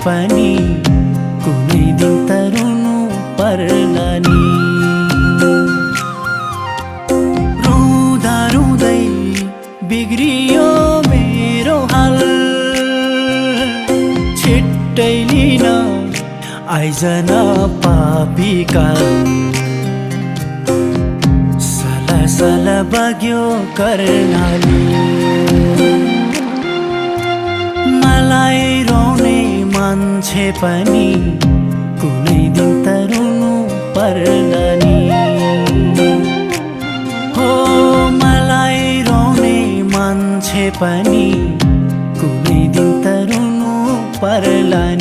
पनि कुनै दिन त रुनु पर्ला नि। रुँदा रुँदै बिग्रियो मेरो हाल, छिट्टै लिन आइजन पापी काल। सल बग्यो कर्णाली, मलाई रोने मान्छे पनि कुनै दिन त रुनु पर्ला नि। हो मलाई रोने मान्छे पनि कुनै दिन त रुनु पर्ला नि।